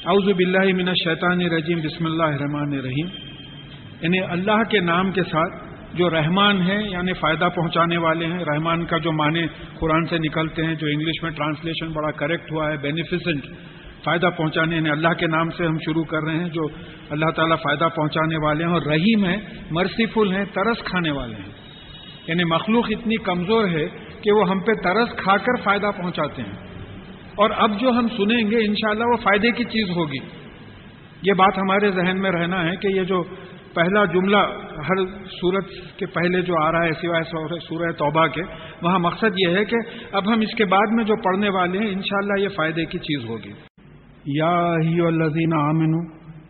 اعوذ باللہ من الشیطان الرجیم بسم اللہ الرحمن الرحیم، یعنی اللہ کے نام کے ساتھ جو رحمان ہے یعنی فائدہ پہنچانے والے ہیں. رحمان کا جو معنی قرآن سے نکلتے ہیں، جو انگلش میں ٹرانسلیشن بڑا کریکٹ ہوا ہے، بینیفیسنٹ، فائدہ پہنچانے، یعنی اللہ کے نام سے ہم شروع کر رہے ہیں جو اللہ تعالیٰ فائدہ پہنچانے والے ہیں. اور رحیم ہے، مرسیفل ہیں، ترس کھانے والے ہیں. یعنی مخلوق اتنی کمزور ہے کہ وہ ہم پہ ترس کھا کر فائدہ پہنچاتے ہیں. اور اب جو ہم سنیں گے انشاءاللہ وہ فائدے کی چیز ہوگی. یہ بات ہمارے ذہن میں رہنا ہے کہ یہ جو پہلا جملہ ہر سورت کے پہلے جو آ رہا ہے سوائے سورہ توبہ کے، وہاں مقصد یہ ہے کہ اب ہم اس کے بعد میں جو پڑھنے والے ہیں انشاءاللہ یہ فائدے کی چیز ہوگی. یا ایھا الذین آمنوا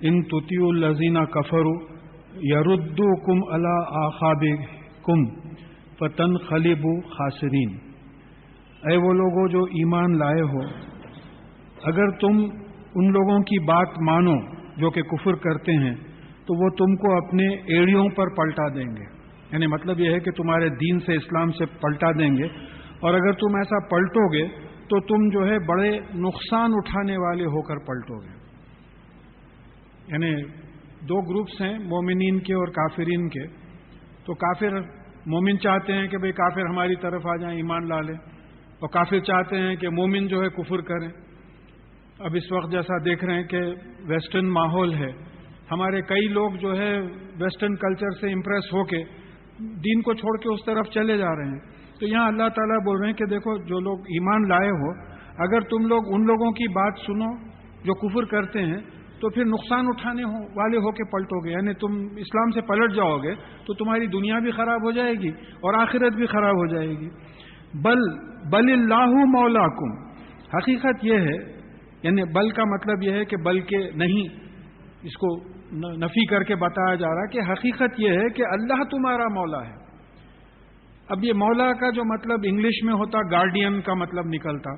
ان تطیعوا الذین کفروا یردوکم علی اعقابکم فتنقلبوا خاسرین. اے وہ لوگوں جو ایمان لائے ہو، اگر تم ان لوگوں کی بات مانو جو کہ کفر کرتے ہیں تو وہ تم کو اپنے ایڑیوں پر پلٹا دیں گے. یعنی مطلب یہ ہے کہ تمہارے دین سے، اسلام سے پلٹا دیں گے. اور اگر تم ایسا پلٹو گے تو تم جو ہے بڑے نقصان اٹھانے والے ہو کر پلٹو گے. یعنی دو گروپس ہیں، مومنین کے اور کافرین کے. تو کافر، مومن چاہتے ہیں کہ بھئی کافر ہماری طرف آ جائیں، ایمان لا لیں، اور کافر چاہتے ہیں کہ مومن جو ہے کفر کریں. اب اس وقت جیسا دیکھ رہے ہیں کہ ویسٹرن ماحول ہے، ہمارے کئی لوگ جو ہے ویسٹرن کلچر سے امپریس ہو کے دین کو چھوڑ کے اس طرف چلے جا رہے ہیں. تو یہاں اللہ تعالیٰ بول رہے ہیں کہ دیکھو جو لوگ ایمان لائے ہو، اگر تم لوگ ان لوگوں کی بات سنو جو کفر کرتے ہیں تو پھر نقصان اٹھانے والے ہو کے پلٹو گے. یعنی تم اسلام سے پلٹ جاؤ گے تو تمہاری دنیا بھی خراب ہو جائے گی اور آخرت بھی خراب ہو جائے گی. بل اللہ مولاکم، حقیقت یہ ہے، یعنی بل کا مطلب یہ ہے کہ بلکہ نہیں، اس کو نفی کر کے بتایا جا رہا کہ حقیقت یہ ہے کہ اللہ تمہارا مولا ہے. اب یہ مولا کا جو مطلب انگلش میں ہوتا گارڈین کا مطلب نکلتا.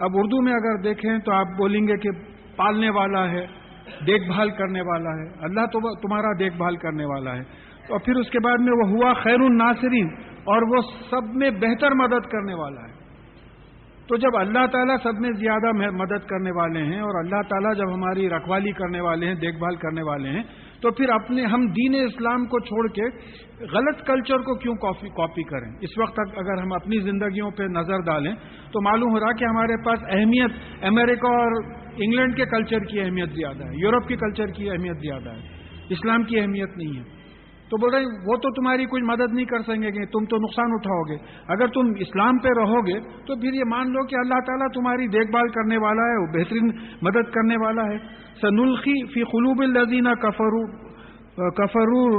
اب اردو میں اگر دیکھیں تو آپ بولیں گے کہ پالنے والا ہے، دیکھ بھال کرنے والا ہے. اللہ تو تمہارا دیکھ بھال کرنے والا ہے. اور پھر اس کے بعد میں وہ ہوا خیر الناصرین، اور وہ سب میں بہتر مدد کرنے والا ہے. تو جب اللہ تعالیٰ سب میں زیادہ مدد کرنے والے ہیں اور اللہ تعالیٰ جب ہماری رکھوالی کرنے والے ہیں، دیکھ بھال کرنے والے ہیں، تو پھر ہم دین اسلام کو چھوڑ کے غلط کلچر کو کیوں کاپی کریں؟ اس وقت اگر ہم اپنی زندگیوں پہ نظر ڈالیں تو معلوم ہو رہا کہ ہمارے پاس اہمیت امریکہ اور انگلینڈ کے کلچر کی اہمیت زیادہ ہے، یورپ کے کلچر کی اہمیت زیادہ ہے، اسلام کی اہمیت نہیں ہے. تو بول رہے ہیں وہ تو تمہاری کوئی مدد نہیں کر سکیں گے، تم تو نقصان اٹھاؤ گے. اگر تم اسلام پہ رہو گے تو پھر یہ مان لو کہ اللہ تعالیٰ تمہاری دیکھ بھال کرنے والا ہے، وہ بہترین مدد کرنے والا ہے. سنلقی فی قلوب الذین کفروا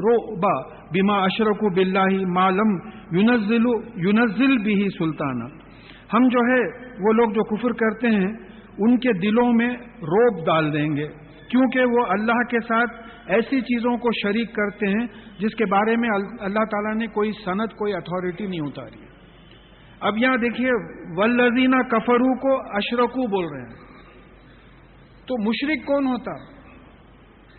رعبا بما اشرکوا باللہ ما لم ینزل به سلطانا. ہم جو ہے وہ لوگ جو کفر کرتے ہیں ان کے دلوں میں رعب ڈال دیں گے، کیونکہ وہ اللہ کے ساتھ ایسی چیزوں کو شریک کرتے ہیں جس کے بارے میں اللہ تعالیٰ نے کوئی سند، کوئی اتھارٹی نہیں اتاری. اب یہاں دیکھیے والذین کفروا کو اشرکوا بول رہے ہیں. تو مشرک کون ہوتا؟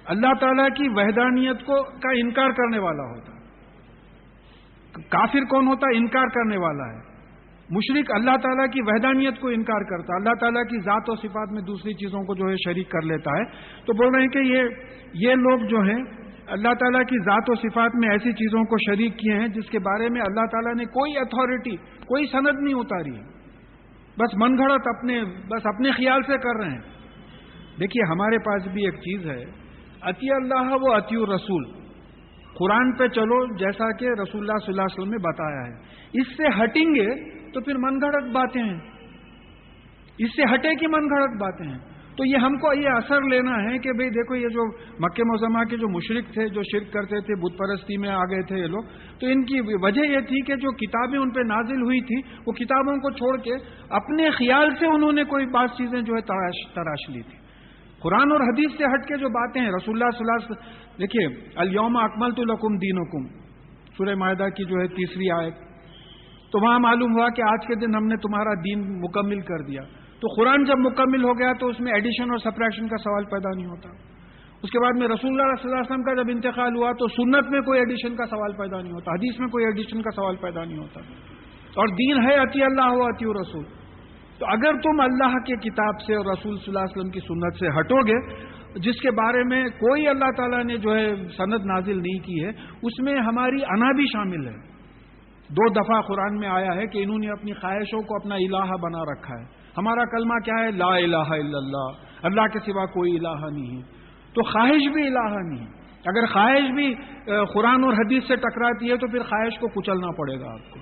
اللہ تعالیٰ کی وحدانیت کا انکار کرنے والا ہوتا. کافر کون ہوتا؟ انکار کرنے والا ہے. مشرک اللہ تعالیٰ کی وحدانیت کو انکار کرتا، اللہ تعالیٰ کی ذات و صفات میں دوسری چیزوں کو جو ہے شریک کر لیتا ہے. تو بول رہے ہیں کہ یہ لوگ جو ہیں اللہ تعالیٰ کی ذات و صفات میں ایسی چیزوں کو شریک کیے ہیں جس کے بارے میں اللہ تعالیٰ نے کوئی اتھارٹی، کوئی سند نہیں اتاری ہے. بس من گھڑت اپنے خیال سے کر رہے ہیں. دیکھیے ہمارے پاس بھی ایک چیز ہے، اطیع اللہ و اطیع الرسول. قرآن پہ چلو جیسا کہ رسول اللہ صلی اللہ علیہ وسلم نے بتایا ہے. اس سے ہٹیں گے تو پھر من گھڑت باتیں ہیں، اس سے ہٹے کی من گھڑت باتیں ہیں. تو یہ ہم کو یہ اثر لینا ہے کہ بھئی دیکھو یہ جو مکہ معظمہ کے جو مشرک تھے، جو شرک کرتے تھے، بت پرستی میں آ گئے تھے یہ لوگ، تو ان کی وجہ یہ تھی کہ جو کتابیں ان پہ نازل ہوئی تھی وہ کتابوں کو چھوڑ کے اپنے خیال سے انہوں نے کوئی بات چیزیں جو ہے تراش لی تھی. قرآن اور حدیث سے ہٹ کے جو باتیں ہیں رسول اللہ صلی اللہ علیہ وسلم. دیکھیے الیوم اکملت لکم دینکم، سورہ مائدہ کی جو ہے 3 آیت. تو وہاں معلوم ہوا کہ آج کے دن ہم نے تمہارا دین مکمل کر دیا. تو قرآن جب مکمل ہو گیا تو اس میں ایڈیشن اور سبٹریکشن کا سوال پیدا نہیں ہوتا. اس کے بعد میں رسول اللہ صلی اللہ علیہ وسلم کا جب انتقال ہوا تو سنت میں کوئی ایڈیشن کا سوال پیدا نہیں ہوتا، حدیث میں کوئی ایڈیشن کا سوال پیدا نہیں ہوتا. اور دین ہے اطیع اللہ و اطیع رسول. تو اگر تم اللہ کی کتاب سے اور رسول صلی اللہ علیہ وسلم کی سنت سے ہٹو گے، جس کے بارے میں کوئی اللہ تعالیٰ نے جو ہے سند نازل نہیں کی ہے، اس میں ہماری انا بھی شامل ہے۔ 2 دفعہ قرآن میں آیا ہے کہ انہوں نے اپنی خواہشوں کو اپنا الہ بنا رکھا ہے۔ ہمارا کلمہ کیا ہے؟ لا الہ الا اللہ، اللہ کے سوا کوئی الہ نہیں ہے۔ تو خواہش بھی الہ نہیں ہے۔ اگر خواہش بھی قرآن اور حدیث سے ٹکراتی ہے تو پھر خواہش کو کچلنا پڑے گا آپ کو۔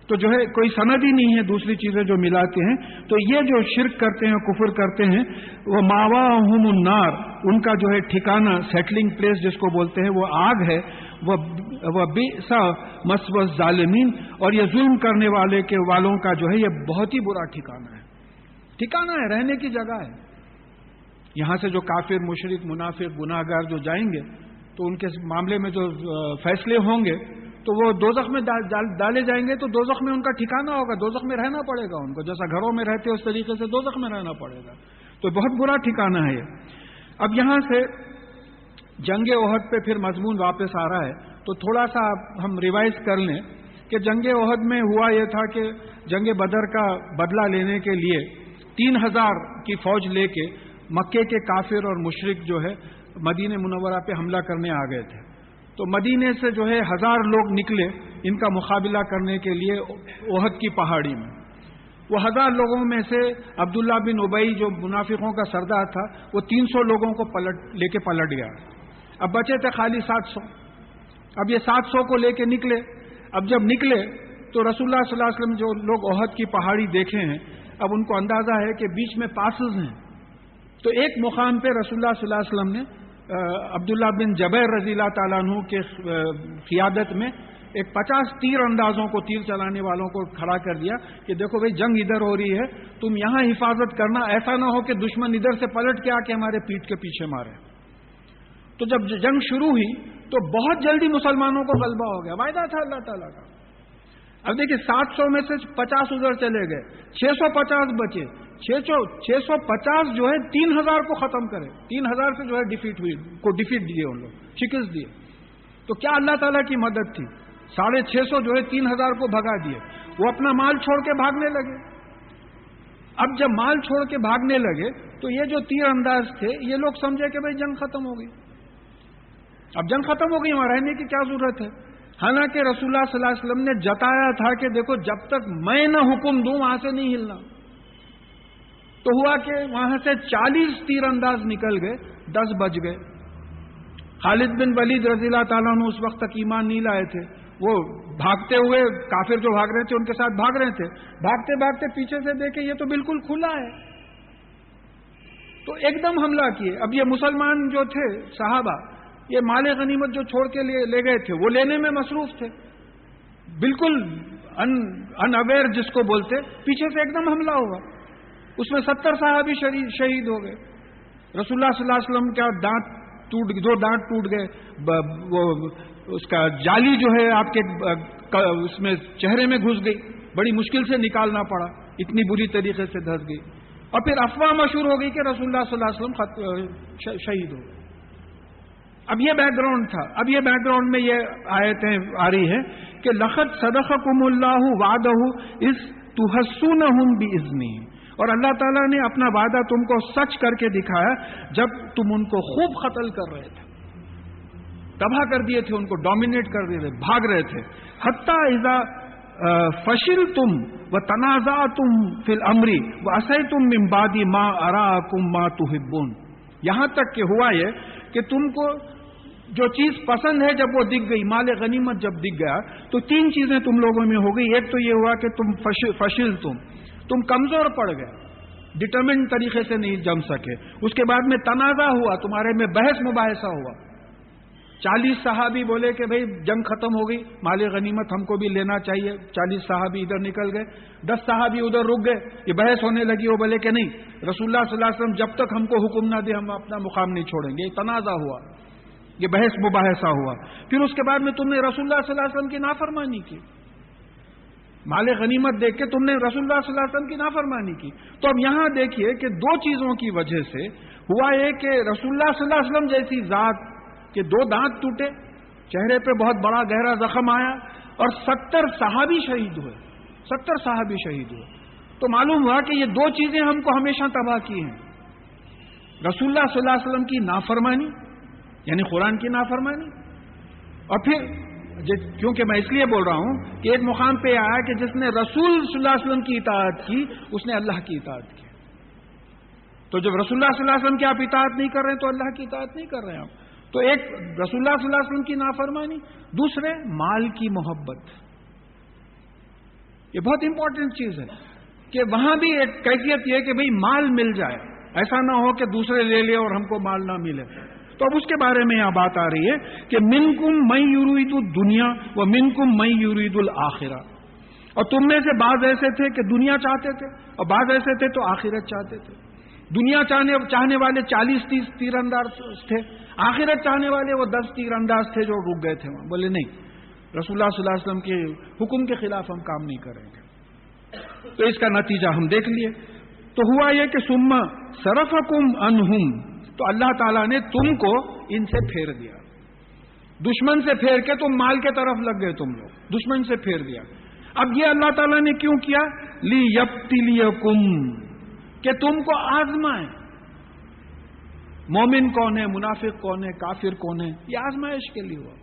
تو جو ہے کوئی سند ہی نہیں ہے، دوسری چیزیں جو ملاتے ہیں۔ تو یہ جو شرک کرتے ہیں، کفر کرتے ہیں، وہ ماواہم النار، ان کا جو ہے ٹھکانہ، سیٹلنگ پلیس جس کو بولتے ہیں، وہ آگ ہے۔ وہ بئس مثوى الظالمین، اور یہ ظلم کرنے والوں کا جو ہے یہ بہت ہی برا ٹھکانہ ہے۔ ٹھکانہ ہے، رہنے کی جگہ ہے۔ یہاں سے جو کافر، مشرک، منافق، گناہگار جو جائیں گے تو ان کے معاملے میں جو فیصلے ہوں گے تو وہ دوزخ میں ڈالے جائیں گے، تو دوزخ میں ان کا ٹھکانہ ہوگا، دوزخ میں رہنا پڑے گا ان کو، جیسا گھروں میں رہتے اس طریقے سے دوزخ میں رہنا پڑے گا۔ تو بہت برا ٹھکانہ ہے یہ۔ اب یہاں سے جنگ احد پہ پھر مضمون واپس آ رہا ہے، تو تھوڑا سا ہم ریوائز کر لیں کہ جنگ احد میں ہوا یہ تھا کہ جنگ بدر کا بدلہ لینے کے لیے 3000 کی فوج لے کے مکے کے کافر اور مشرک جو ہے مدینہ منورہ پہ حملہ کرنے آ گئے تھے۔ تو مدینے سے جو ہے 1000 لوگ نکلے ان کا مقابلہ کرنے کے لیے احد کی پہاڑی میں۔ وہ 1000 لوگوں میں سے عبداللہ بن ابئی جو منافقوں کا سردار تھا، وہ 300 لوگوں کو لے کے پلٹ گیا۔ اب بچے تھے خالی 700۔ اب یہ 700 کو لے کے نکلے۔ اب جب نکلے تو رسول اللہ صلی اللہ علیہ وسلم جو لوگ احد کی پہاڑی دیکھے ہیں، اب ان کو اندازہ ہے کہ بیچ میں پاسز ہیں۔ تو ایک مقام پہ رسول اللہ صلی اللہ علیہ وسلم نے عبداللہ بن جبیر رضی اللہ تعالیٰ عنہ کے قیادت میں ایک 50 تیر اندازوں کو، تیر چلانے والوں کو کھڑا کر دیا کہ دیکھو بھائی جنگ ادھر ہو رہی ہے، تم یہاں حفاظت کرنا، ایسا نہ ہو کہ دشمن ادھر سے پلٹ کے آ کے ہمارے پیٹھ کے پیچھے مارے۔ تو جب جنگ شروع ہوئی تو بہت جلدی مسلمانوں کو غلبہ ہو گیا، وعدہ تھا اللہ تعالیٰ کا۔ اب دیکھیے 700 میں سے 50 ادھر چلے گئے، 650 بچے۔ 650 جو ہے 3000 کو ختم کرے، 3000 سے جو ہے ڈیفیٹ دیے ان لوگ، شکست دیے۔ تو کیا اللہ تعالیٰ کی مدد تھی؟ 650 جو ہے 3000 کو بھگا دیے۔ وہ اپنا مال چھوڑ کے بھاگنے لگے۔ اب جب مال چھوڑ کے بھاگنے لگے تو یہ جو تیر انداز تھے یہ لوگ سمجھے کہ بھائی جنگ ختم ہو گئی۔ اب جنگ ختم ہو گئی، وہاں رہنے کی کیا ضرورت ہے؟ حالانکہ رسول اللہ صلی اللہ علیہ وسلم نے جتایا تھا کہ دیکھو جب تک میں نہ حکم دوں وہاں سے نہیں ہلنا۔ تو ہوا کہ وہاں سے 40 تیر انداز نکل گئے، 10 بچ گئے۔ خالد بن ولید رضی اللہ تعالیٰ عنہ اس وقت تک ایمان نہیں لائے تھے، وہ بھاگتے ہوئے، کافر جو بھاگ رہے تھے ان کے ساتھ بھاگ رہے تھے، بھاگتے بھاگتے پیچھے سے دیکھے یہ تو بالکل کھلا ہے، تو ایک دم حملہ کیے۔ اب یہ مسلمان جو تھے صحابہ، یہ مال غنیمت جو چھوڑ کے لے گئے تھے وہ لینے میں مصروف تھے، بالکل ان اویئر جس کو بولتے، پیچھے سے ایک دم حملہ ہوا، اس میں 70 صحابی شہید ہو گئے۔ رسول اللہ صلی اللہ علیہ وسلم کا دو دانت ٹوٹ گئے، وہ اس کا جالی جو ہے آپ کے اس میں چہرے میں گھس گئی، بڑی مشکل سے نکالنا پڑا، اتنی بری طریقے سے دھس گئی۔ اور پھر افواہ مشہور ہو گئی کہ رسول اللہ صلی اللہ علیہ وسلم شہید ہو گئے۔ اب یہ بیک گراؤنڈ تھا۔ اب یہ بیک گراؤنڈ میں یہ آیتیں آ رہی ہیں کہ لقد صدقکم اللہ وعدہ اذ تحصونہم باذنہ، اور اللہ تعالیٰ نے اپنا وعدہ تم کو سچ کر کے دکھایا جب تم ان کو خوب قتل کر رہے تھے، تباہ کر دیے تھے، ان کو ڈومینیٹ کر دیے تھے، بھاگ رہے تھے۔ حتی اذا فشلتم وتنازعتم فی الامر وعصیتم من بعد ما اراکم ما تحبون، یہاں تک کہ ہوا یہ کہ تم کو جو چیز پسند ہے جب وہ دکھ گئی، مال غنیمت جب دکھ گیا تو 3 چیزیں تم لوگوں میں ہو گئی۔ ایک تو یہ ہوا کہ تم تم کمزور پڑ گئے، ڈٹرمنٹ طریقے سے نہیں جم سکے۔ اس کے بعد میں تنازع ہوا، تمہارے میں بحث مباحثہ ہوا۔ 40 صحابی بولے کہ بھئی جنگ ختم ہو گئی، مال غنیمت ہم کو بھی لینا چاہیے، 40 صحابی ادھر نکل گئے، 10 صحابی ادھر رک گئے، یہ بحث ہونے لگی، وہ بولے کہ نہیں، رسول اللہ صلی اللہ علیہ وسلم جب تک ہم کو حکم نہ دے ہم اپنا مقام نہیں چھوڑیں گے۔ یہ تنازع ہوا، یہ بحث مباحثہ ہوا۔ پھر اس کے بعد میں تم نے رسول اللہ صلی اللہ علیہ وسلم کی نافرمانی کی، مال غنیمت دیکھ کے تم نے رسول اللہ صلی اللہ علیہ وسلم کی نافرمانی کی۔ تو اب یہاں دیکھیے کہ 2 چیزوں کی وجہ سے ہوا یہ کہ رسول اللہ صلی اللہ علیہ وسلم جیسی ذات کے 2 دانت ٹوٹے، چہرے پہ بہت بڑا گہرا زخم آیا، اور 70 صحابی شہید ہوئے، 70 صحابی شہید ہوئے۔ تو معلوم ہوا کہ یہ دو چیزیں ہم کو ہمیشہ تباہ کی ہیں، رسول اللہ صلی اللہ علیہ وسلم کی نافرمانی یعنی قرآن کی نافرمانی، اور پھر کیونکہ میں اس لیے بول رہا ہوں کہ ایک مقام پہ آیا کہ جس نے رسول صلی اللہ علیہ وسلم کی اطاعت کی اس نے اللہ کی اطاعت کی، تو جب رسول اللہ صلی اللہ علیہ وسلم کی آپ اطاعت نہیں کر رہے ہیں تو اللہ کی اطاعت نہیں کر رہے ہیں آپ. تو ایک رسول اللہ صلی اللہ علیہ وسلم کی نافرمانی، دوسرے مال کی محبت. یہ بہت امپورٹنٹ چیز ہے کہ وہاں بھی ایک کیفیت یہ کہ بھئی مال مل جائے، ایسا نہ ہو کہ دوسرے لے لے اور ہم کو مال نہ ملے. تو اب اس کے بارے میں یہاں بات آ رہی ہے کہ منکم من یرید الدنیا و منکم من یرید الآخرہ، اور تم میں سے بعض ایسے تھے کہ دنیا چاہتے تھے اور بعض ایسے تھے تو آخرت چاہتے تھے. دنیا چاہنے والے 40-30 تیر انداز تھے، آخرت چاہنے والے وہ 10 تیر انداز تھے جو رک گئے تھے وہاں. بولے نہیں، رسول اللہ صلی اللہ علیہ وسلم کے حکم کے خلاف ہم کام نہیں کریں گے. تو اس کا نتیجہ ہم دیکھ لیے. تو ہوا یہ کہ ثم صرفکم عنہم، تو اللہ تعالیٰ نے تم کو ان سے پھیر دیا، دشمن سے پھیر کے تم مال کے طرف لگ گئے، تم لوگ دشمن سے پھیر دیا. اب یہ اللہ تعالیٰ نے کیوں کیا؟ لیبتلیکم، کہ تم کو آزمائیں. مومن کون ہے، منافق کون ہے، کافر کون ہے، یہ آزمائش کے لیے ہوا.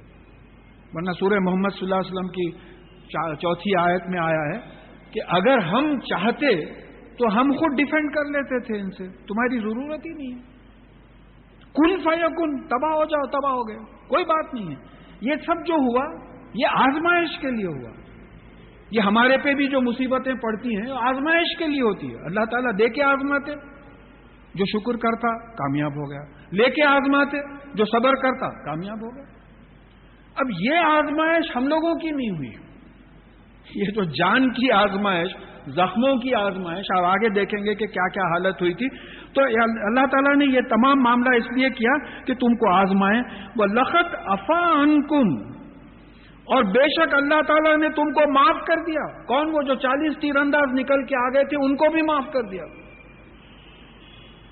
ورنہ سورہ محمد صلی اللہ علیہ وسلم کی 4 آیت میں آیا ہے کہ اگر ہم چاہتے تو ہم خود ڈیفینڈ کر لیتے تھے ان سے، تمہاری ضرورت ہی نہیں ہے. کن فیکن، تباہ ہو جاؤ، تباہ ہو گئے، کوئی بات نہیں ہے. یہ سب جو ہوا یہ آزمائش کے لیے ہوا. یہ ہمارے پہ بھی جو مصیبتیں پڑتی ہیں آزمائش کے لیے ہوتی ہے. اللہ تعالیٰ دے کے آزماتے، جو شکر کرتا کامیاب ہو گیا، لے کے آزماتے جو صبر کرتا کامیاب ہو گیا. اب یہ آزمائش ہم لوگوں کی نہیں ہوئی، یہ جو جان کی آزمائش، زخموں کی آزمائش، آپ آگے دیکھیں گے کہ کیا کیا حالت ہوئی تھی. تو اللہ تعالیٰ نے یہ تمام معاملہ اس لیے کیا کہ تم کو آزمائیں. وَلَقَدْ عَفَا عَنْكُمْ، اور بے شک اللہ تعالیٰ نے تم کو معاف کر دیا. کون؟ وہ جو 40 تیر انداز نکل کے آ گئے تھے ان کو بھی معاف کر دیا.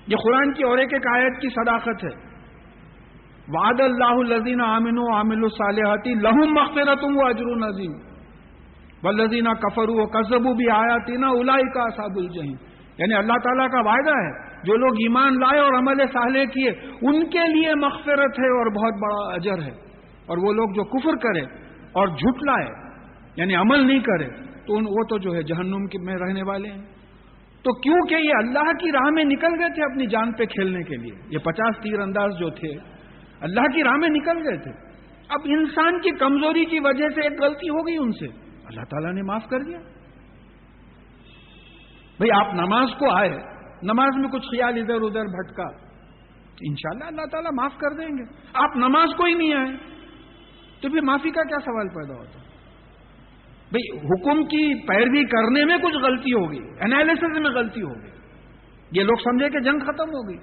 یہ قرآن کی اور ایک آیت کی صداقت ہے. وعد اللہ الذین آمنوا وعملوا الصالحات لہم مغفرۃ واجر عظیم والذین کفروا وکذبوا بآیاتنا اولئک اصحاب الجحیم. یعنی اللہ تعالیٰ کا وعدہ ہے جو لوگ ایمان لائے اور عمل صالح کیے ان کے لیے مغفرت ہے اور بہت بڑا اجر ہے. اور وہ لوگ جو کفر کرے اور جھٹلائے یعنی عمل نہیں کرے تو وہ تو جو ہے جہنم میں رہنے والے ہیں. تو کیونکہ یہ اللہ کی راہ میں نکل گئے تھے اپنی جان پہ کھیلنے کے لیے، یہ 50 تیر انداز جو تھے اللہ کی راہ میں نکل گئے تھے. اب انسان کی کمزوری کی وجہ سے ایک غلطی ہو گئی ان سے، اللہ تعالیٰ نے معاف کر دیا. بھئی آپ نماز کو آئے، نماز میں کچھ خیال ادھر ادھر بھٹکا، انشاءاللہ اللہ تعالیٰ معاف کر دیں گے. آپ نماز کو ہی نہیں آئے تو پھر معافی کا کیا سوال پیدا ہوتا؟ بھئی حکم کی پیروی کرنے میں کچھ غلطی ہوگی، انالیسس میں غلطی ہوگی، یہ لوگ سمجھے کہ جنگ ختم ہو گئی.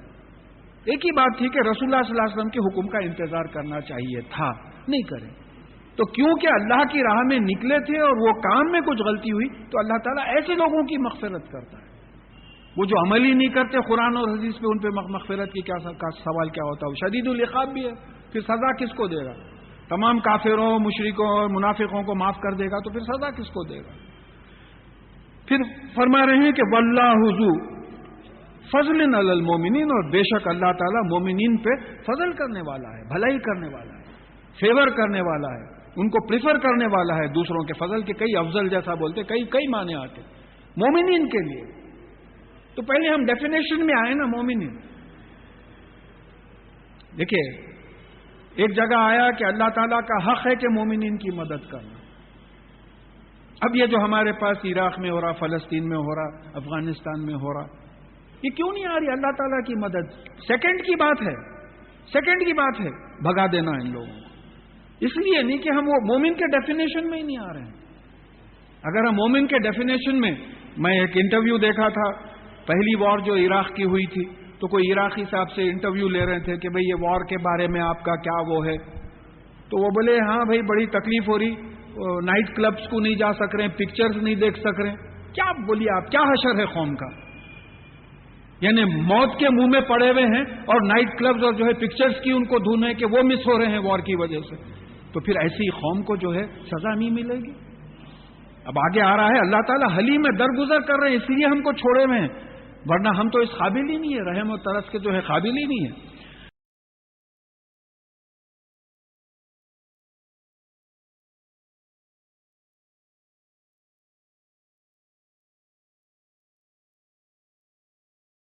ایک ہی بات تھی کہ رسول اللہ صلی اللہ علیہ وسلم کے حکم کا انتظار کرنا چاہیے تھا، نہیں کریں. تو کیونکہ اللہ کی راہ میں نکلے تھے اور وہ کام میں کچھ غلطی ہوئی تو اللہ تعالیٰ ایسے لوگوں کی مغفرت کرتا ہے. وہ جو عمل ہی نہیں کرتے قرآن اور حدیث پہ، ان پہ مغفرت کی کیا سوال کیا ہوتا ہے؟ شدید العقاب بھی ہے، پھر سزا کس کو دے گا؟ تمام کافروں، مشرکوں اور منافقوں کو معاف کر دے گا تو پھر سزا کس کو دے گا؟ پھر فرما رہے ہیں کہ واللہ ذو فضل علی المومنین، اور بے شک اللہ تعالیٰ مومنین پہ فضل کرنے والا ہے، بھلائی کرنے والا ہے، فیور کرنے والا ہے، ان کو پریفر کرنے والا ہے. دوسروں کے فضل کے کئی افضل جیسا بولتے، کئی معنی آتے مومنین کے لیے. تو پہلے ہم ڈیفینیشن میں آئے نا مومنین. دیکھیے ایک جگہ آیا کہ اللہ تعالیٰ کا حق ہے کہ مومنین کی مدد کرنا. اب یہ جو ہمارے پاس عراق میں ہو رہا، فلسطین میں ہو رہا، افغانستان میں ہو رہا، یہ کیوں نہیں آ رہی اللہ تعالیٰ کی مدد؟ سیکنڈ کی بات ہے بھگا دینا ان لوگوں کو. اس لیے نہیں کہ ہم وہ مومن کے ڈیفینیشن میں ہی نہیں آ رہے ہیں. اگر ہم مومن کے ڈیفینیشن میں ایک انٹرویو دیکھا تھا، پہلی وار جو عراق کی ہوئی تھی، تو کوئی عراقی صاحب سے انٹرویو لے رہے تھے کہ بھئی یہ وار کے بارے میں آپ کا کیا وہ ہے. تو وہ بولے ہاں بھئی بڑی تکلیف ہو رہی، نائٹ کلبز کو نہیں جا سک رہے، پکچرز نہیں دیکھ سک رہے. کیا بولیے آپ، کیا حشر ہے قوم کا؟ یعنی موت کے منہ میں پڑے ہوئے ہیں اور نائٹ کلبز اور جو ہے پکچرز کی ان کو دھن ہے کہ وہ مس ہو رہے ہیں وار کی وجہ سے. تو پھر ایسی قوم کو جو ہے سزا نہیں ملے گی. اب آگے آ رہا ہے اللہ تعالیٰ حلیم ہے، درگزر کر رہے ہیں، اس لیے ہم کو چھوڑے ہوئے ہیں، ورنہ ہم تو اس قابل ہی نہیں ہے، رحم و ترس کے جو ہے قابل ہی نہیں ہے۔